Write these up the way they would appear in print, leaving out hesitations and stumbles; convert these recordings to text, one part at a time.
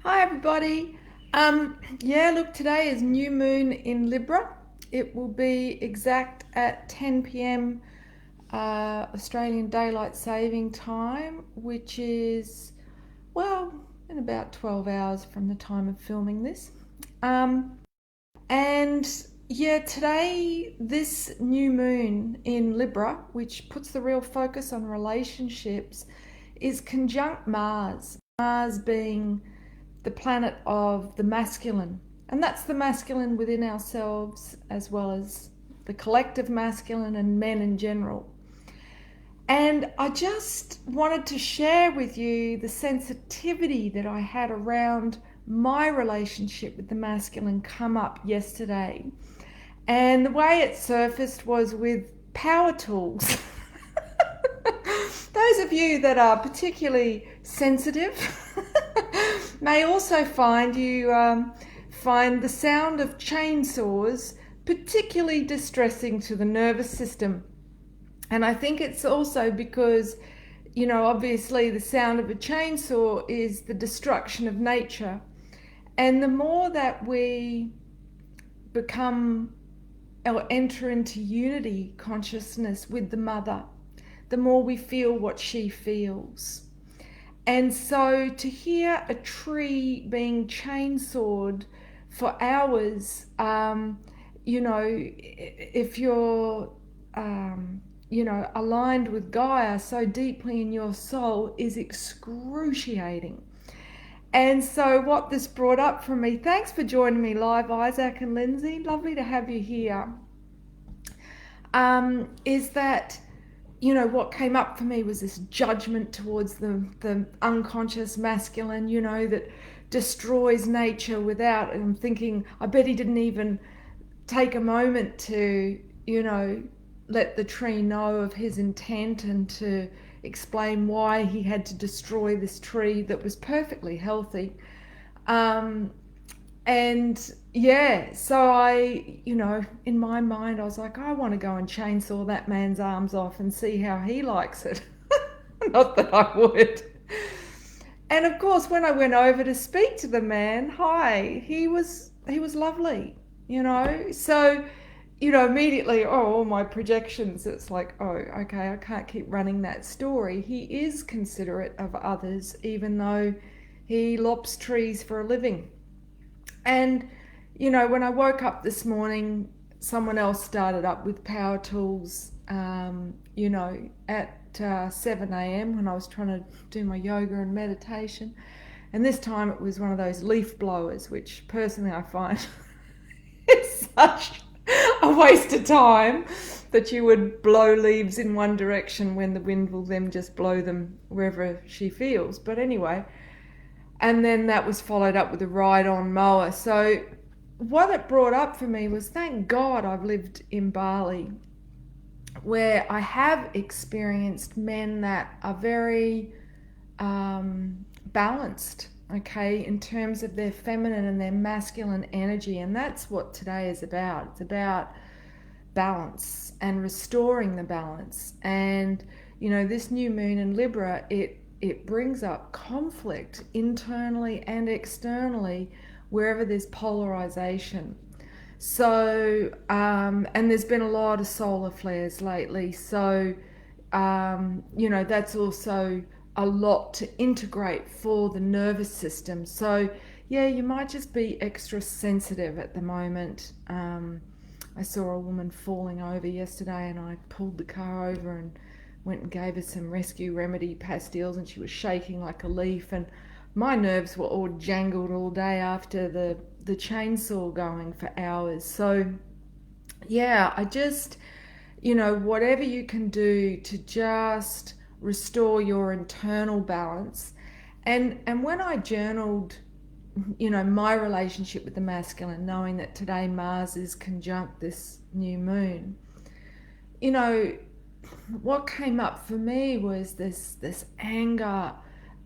Hi everybody. Look, today is new moon in Libra. It will be exact at 10 p.m. Australian Daylight Saving Time, which is, well, in about 12 hours from the time of filming this. Um, and Today, this new moon in Libra, which puts the real focus on relationships, is conjunct Mars. Mars being the planet of the masculine. And that's the masculine within ourselves as well as the collective masculine and men in general. And I just wanted to share with you the sensitivity that I had around my relationship with the masculine come up yesterday. And the way it surfaced was with power tools. Those of you that are particularly sensitive may also find the sound of chainsaws particularly distressing to the nervous system. And I think it's also because, obviously the sound of a chainsaw is the destruction of nature. And the more that we become or enter into unity consciousness with the mother, the more we feel what she feels. And so to hear a tree being chainsawed for hours, if you're, aligned with Gaia so deeply in your soul, is excruciating. And so what this brought up for me, thanks for joining me live, Isaac and Lindsay, lovely to have you here, is that what came up for me was this judgment towards the unconscious masculine, that destroys nature without, and I'm thinking, I bet he didn't even take a moment to, let the tree know of his intent and to explain why he had to destroy this tree that was perfectly healthy. So in my mind, I was like, I want to go and chainsaw that man's arms off and see how he likes it. Not that I would. And of course, when I went over to speak to the man, he was lovely, So, immediately, all my projections, it's like, oh, okay, I can't keep running that story. He is considerate of others, even though he lops trees for a living. And, when I woke up this morning, someone else started up with power tools, at 7 a.m. when I was trying to do my yoga and meditation. And this time it was one of those leaf blowers, which personally I find is such a waste of time, that you would blow leaves in one direction when the wind will then just blow them wherever she feels. But anyway, and then that was followed up with a ride-on mower. So what it brought up for me was, thank God I've lived in Bali, where I have experienced men that are very balanced, okay, in terms of their feminine and their masculine energy. And that's what today is about. It's about balance and restoring the balance. And, this new moon in Libra, it brings up conflict internally and externally wherever there's polarization. So, and there's been a lot of solar flares lately. So, that's also a lot to integrate for the nervous system. So, yeah, you might just be extra sensitive at the moment. I saw a woman falling over yesterday, and I pulled the car over and went and gave her some rescue remedy pastilles, and she was shaking like a leaf. And my nerves were all jangled all day after the chainsaw going for hours. So, yeah, I just, whatever you can do to just restore your internal balance. And when I journaled, my relationship with the masculine, knowing that today Mars is conjunct this new moon, you know, what came up for me was this anger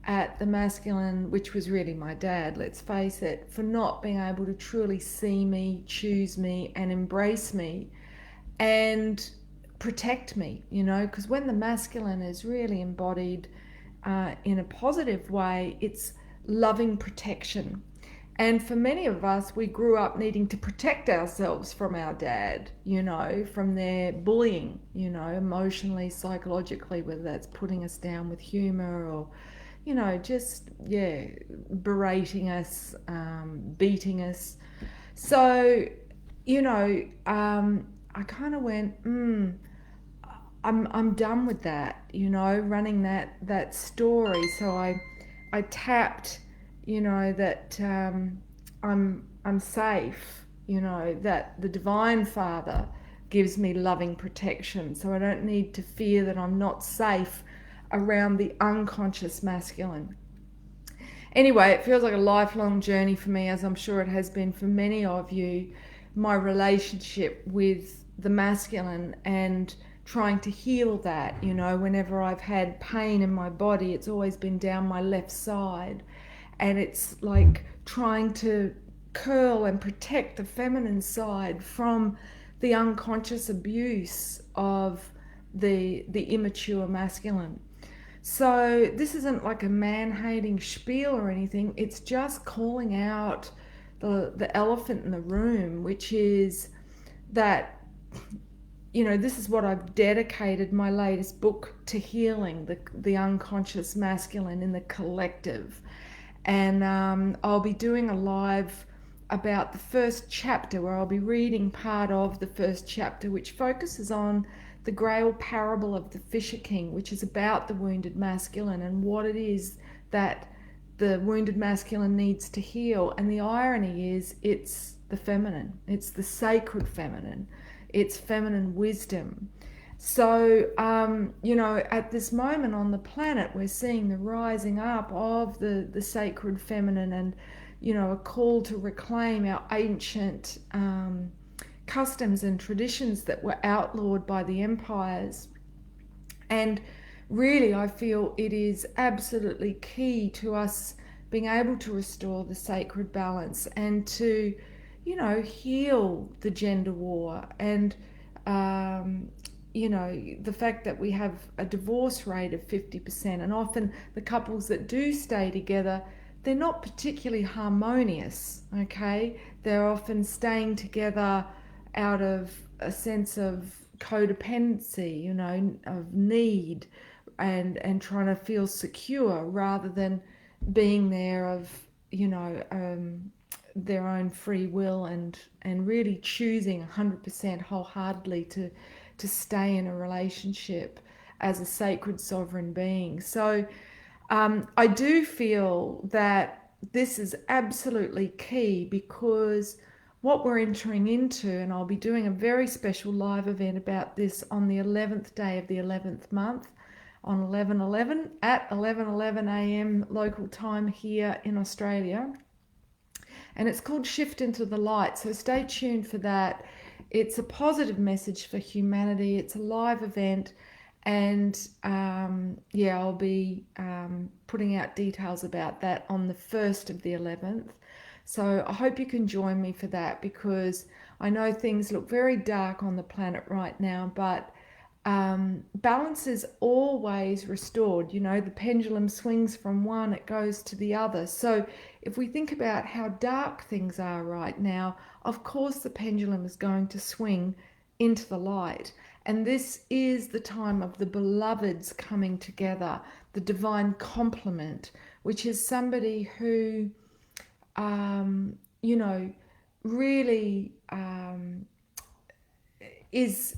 at the masculine, which was really my dad, let's face it, for not being able to truly see me, choose me, and embrace me and protect me, because when the masculine is really embodied in a positive way, it's loving protection. And for many of us, we grew up needing to protect ourselves from our dad, from their bullying, emotionally, psychologically, whether that's putting us down with humor or, just, yeah, berating us, beating us. So, I kind of went, I'm done with that, running that story. So I tapped, that I'm safe, that the Divine Father gives me loving protection. So I don't need to fear that I'm not safe around the unconscious masculine. Anyway, it feels like a lifelong journey for me, as I'm sure it has been for many of you, my relationship with the masculine and trying to heal that. Whenever I've had pain in my body, it's always been down my left side. And it's like trying to curl and protect the feminine side from the unconscious abuse of the immature masculine. So this isn't like a man-hating spiel or anything. It's just calling out the elephant in the room, which is that, this is what I've dedicated my latest book to: healing the unconscious masculine in the collective. And I'll be doing a live about the first chapter, where I'll be reading part of the first chapter, which focuses on the Grail parable of the Fisher King, which is about the wounded masculine and what it is that the wounded masculine needs to heal. And the irony is, it's the feminine, it's the sacred feminine, it's feminine wisdom. So, at this moment on the planet, we're seeing the rising up of the sacred feminine, and, a call to reclaim our ancient customs and traditions that were outlawed by the empires. And really, I feel it is absolutely key to us being able to restore the sacred balance and to, heal the gender war and, the fact that we have a divorce rate of 50%, and often the couples that do stay together, they're not particularly harmonious, okay? They're often staying together out of a sense of codependency, of need, and trying to feel secure rather than being there of, their own free will and really choosing 100% wholeheartedly to stay in a relationship as a sacred sovereign being. So I do feel that this is absolutely key, because what we're entering into, and I'll be doing a very special live event about this on the 11th day of the 11th month on 11/11 at 11:11 a.m. local time here in Australia. And it's called Shift into the Light, so stay tuned for that. It's a positive message for humanity. It's a live event, and I'll be putting out details about that on the 1st of the 11th. So I hope you can join me for that, because I know things look very dark on the planet right now, but balance is always restored. The pendulum swings from one, it goes to the other. So if we think about how dark things are right now, of course the pendulum is going to swing into the light. And this is the time of the beloveds coming together, the divine complement, which is somebody who, really is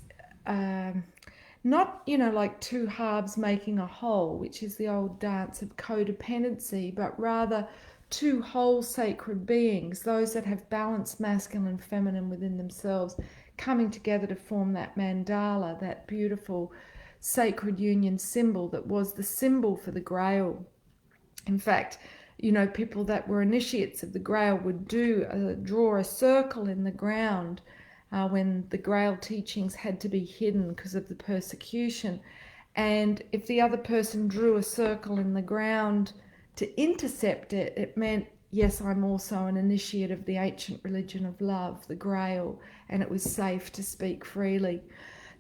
not, like two halves making a whole, which is the old dance of codependency, but rather two whole sacred beings, those that have balanced masculine and feminine within themselves, coming together to form that mandala, that beautiful sacred union symbol that was the symbol for the Grail. In fact, people that were initiates of the Grail would draw a circle in the ground when the Grail teachings had to be hidden because of the persecution. And if the other person drew a circle in the ground to intercept it, it meant, yes, I'm also an initiate of the ancient religion of love, the Grail, and it was safe to speak freely.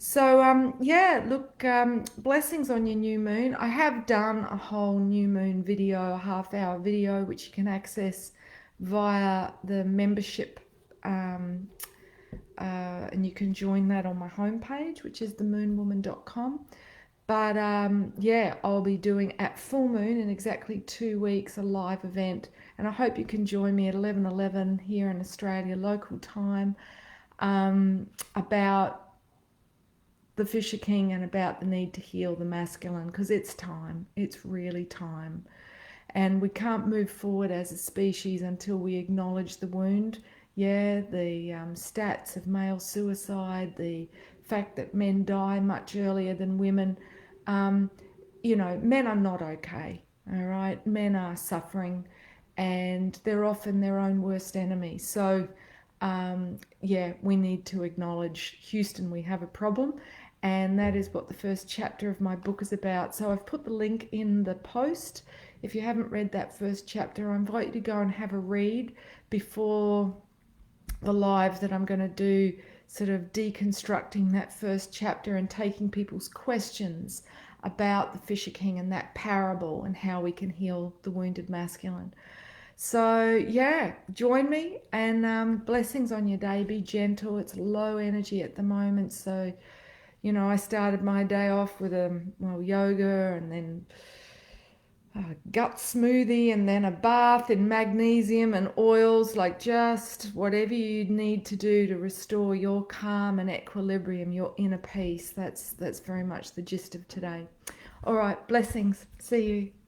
So, yeah, look, blessings on your new moon. I have done a whole new moon video, a half-hour video, which you can access via the membership, um, and you can join that on my homepage, which is themoonwoman.com. But yeah, I'll be doing at full moon in exactly 2 weeks a live event, and I hope you can join me at 11:11 here in Australia local time, about the Fisher King and about the need to heal the masculine, because it's time. It's really time. And we can't move forward as a species until we acknowledge the wound. Yeah, the stats of male suicide, the fact that men die much earlier than women. Um, Men are not okay, all right? Men are suffering, and they're often their own worst enemy. So, yeah, we need to acknowledge, Houston, we have a problem. And that is what the first chapter of my book is about. So I've put the link in the post. If you haven't read that first chapter, I invite you to go and have a read before the live that I'm going to do, sort of deconstructing that first chapter and taking people's questions about the Fisher King and that parable and how we can heal the wounded masculine. So, yeah, join me, and blessings on your day. Be gentle. It's low energy at the moment. So, I started my day off with yoga, and then a gut smoothie, and then a bath in magnesium and oils, like just whatever you need to do to restore your calm and equilibrium, your inner peace. That's very much the gist of today. All right, blessings. See you.